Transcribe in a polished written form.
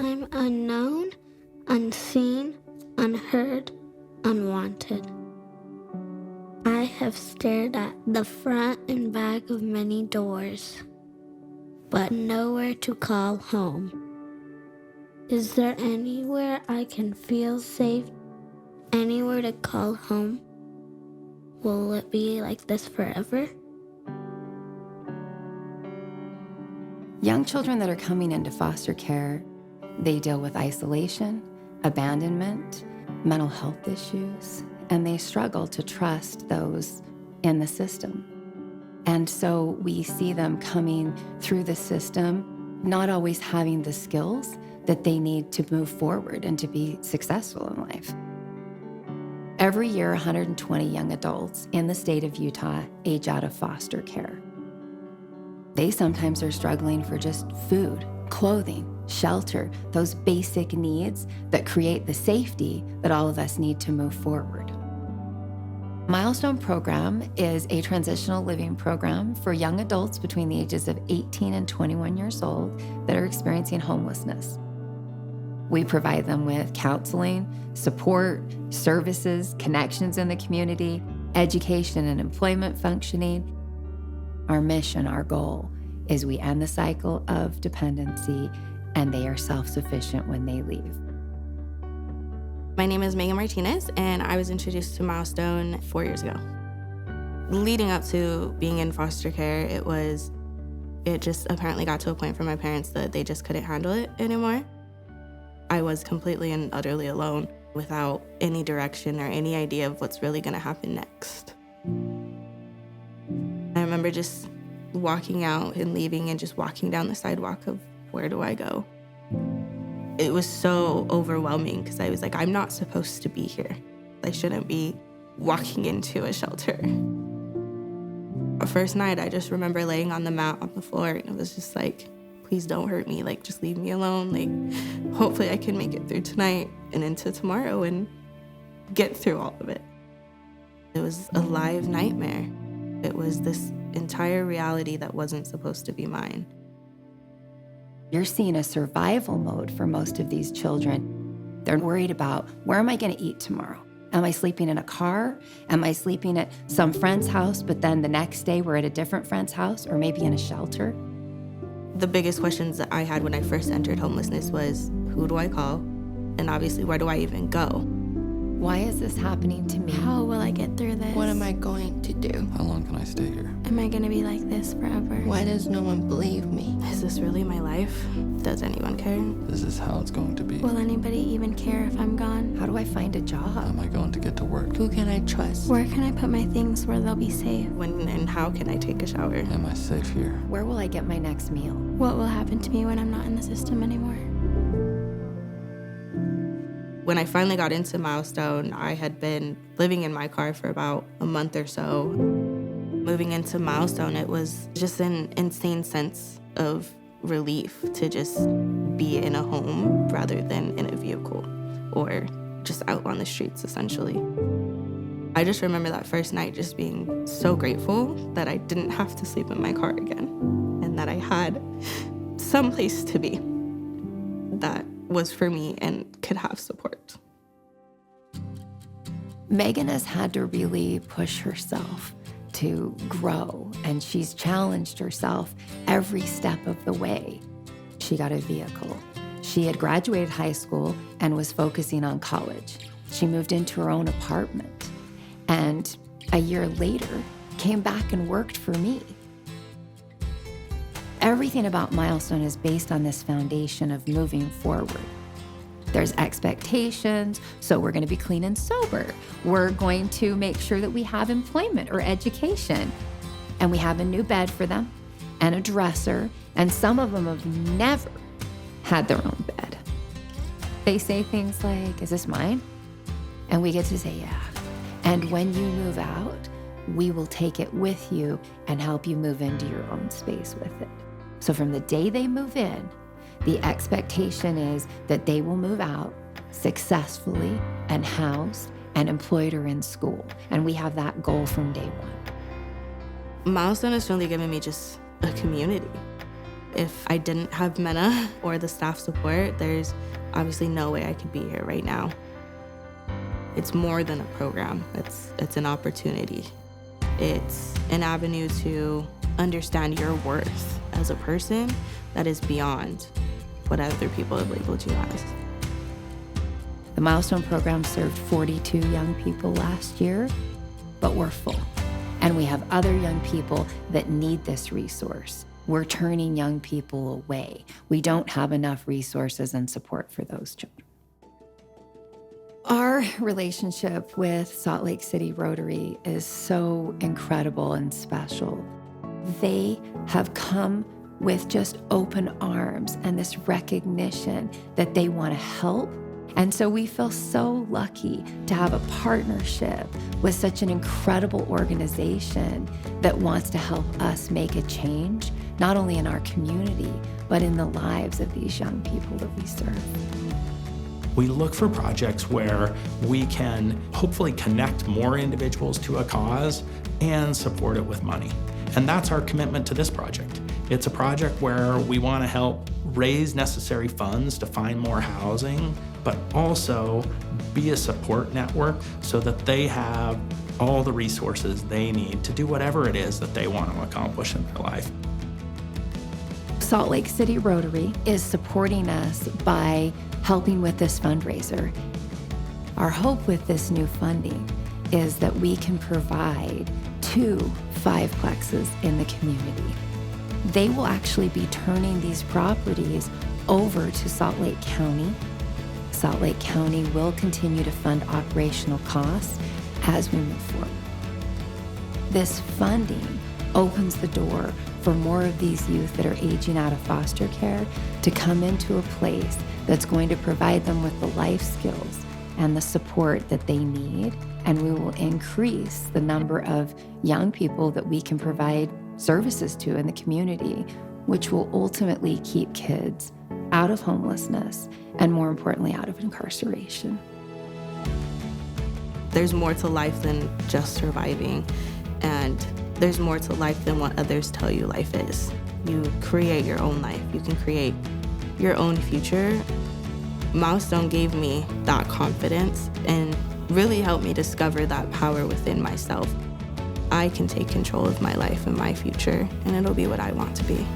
I'm unknown, unseen, unheard, unwanted. I have stared at the front and back of many doors, but nowhere to call home. Is there anywhere I can feel safe? Anywhere to call home? Will it be like this forever? Young children that are coming into foster care, they deal with isolation, abandonment, mental health issues, and they struggle to trust those in the system. And so we see them coming through the system, not always having the skills that they need to move forward and to be successful in life. Every year, 120 young adults in the state of Utah age out of foster care. They sometimes are struggling for just food, clothing, shelter, those basic needs that create the safety that all of us need to move forward. Milestone program is a transitional living program for young adults between the ages of 18 and 21 years old that are experiencing homelessness. We provide them with counseling, support, services, connections in the community, education and employment functioning. Our mission, our goal, is we end the cycle of dependency and they are self-sufficient when they leave. My name is Megan Martinez, and I was introduced to Milestone 4 years ago. Leading up to being in foster care, it just apparently got to a point for my parents that they just couldn't handle it anymore. I was completely and utterly alone without any direction or any idea of what's really gonna happen next. I remember just walking out and leaving and just walking down the sidewalk of where do I go? It was so overwhelming because I was like, I'm not supposed to be here. I shouldn't be walking into a shelter. The first night, I just remember laying on the mat on the floor and it was just like, please don't hurt me. Like, just leave me alone. Like, hopefully I can make it through tonight and into tomorrow and get through all of it. It was a live nightmare. It was this entire reality that wasn't supposed to be mine. You're seeing a survival mode for most of these children. They're worried about, where am I gonna eat tomorrow? Am I sleeping in a car? Am I sleeping at some friend's house, but then the next day we're at a different friend's house or maybe in a shelter? The biggest questions that I had when I first entered homelessness was, who do I call? And obviously, where do I even go? Why is this happening to me? How will I get through this? What am I going to do? How long can I stay here? Am I gonna be like this forever? Why does no one believe me? Is this really my life? Does anyone care? This is how it's going to be. Will anybody even care if I'm gone? How do I find a job? Am I going to get to work? Who can I trust? Where can I put my things where they'll be safe? When and how can I take a shower? Am I safe here? Where will I get my next meal? What will happen to me when I'm not in the system anymore? When I finally got into Milestone, I had been living in my car for about a month or so. Moving into Milestone, it was just an insane sense of relief to just be in a home rather than in a vehicle or just out on the streets, essentially. I just remember that first night just being so grateful that I didn't have to sleep in my car again and that I had some place to be that was for me and could have support. Megan has had to really push herself to grow, and she's challenged herself every step of the way. She got a vehicle. She had graduated high school and was focusing on college. She moved into her own apartment, and a year later came back and worked for me. Everything about Milestone is based on this foundation of moving forward. There's expectations, so we're gonna be clean and sober. We're going to make sure that we have employment or education. And we have a new bed for them and a dresser, and some of them have never had their own bed. They say things like, is this mine? And we get to say, yeah. And when you move out, we will take it with you and help you move into your own space with it. So from the day they move in, the expectation is that they will move out successfully and housed and employed or in school. And we have that goal from day one. Milestone has really given me just a community. If I didn't have MENA or the staff support, there's obviously no way I could be here right now. It's more than a program. It's an opportunity. It's an avenue to understand your worth as a person that is beyond what other people have labeled you as. The Milestone program served 42 young people last year, but we're full. And we have other young people that need this resource. We're turning young people away. We don't have enough resources and support for those children. Our relationship with Salt Lake City Rotary is so incredible and special. They have come with just open arms and this recognition that they want to help. And so we feel so lucky to have a partnership with such an incredible organization that wants to help us make a change, not only in our community, but in the lives of these young people that we serve. We look for projects where we can hopefully connect more individuals to a cause and support it with money. And that's our commitment to this project. It's a project where we want to help raise necessary funds to find more housing, but also be a support network so that they have all the resources they need to do whatever it is that they want to accomplish in their life. Salt Lake City Rotary is supporting us by helping with this fundraiser. Our hope with this new funding is that we can provide 2 5-plexes in the community. They will actually be turning these properties over to Salt Lake County. Salt Lake County will continue to fund operational costs as we move forward. This funding opens the door for more of these youth that are aging out of foster care to come into a place that's going to provide them with the life skills and the support that they need. And we will increase the number of young people that we can provide services to in the community, which will ultimately keep kids out of homelessness and, more importantly, out of incarceration. There's more to life than just surviving, and there's more to life than what others tell you life is. You create your own life. You can create your own future. Milestone gave me that confidence and really helped me discover that power within myself. I can take control of my life and my future, and it'll be what I want to be.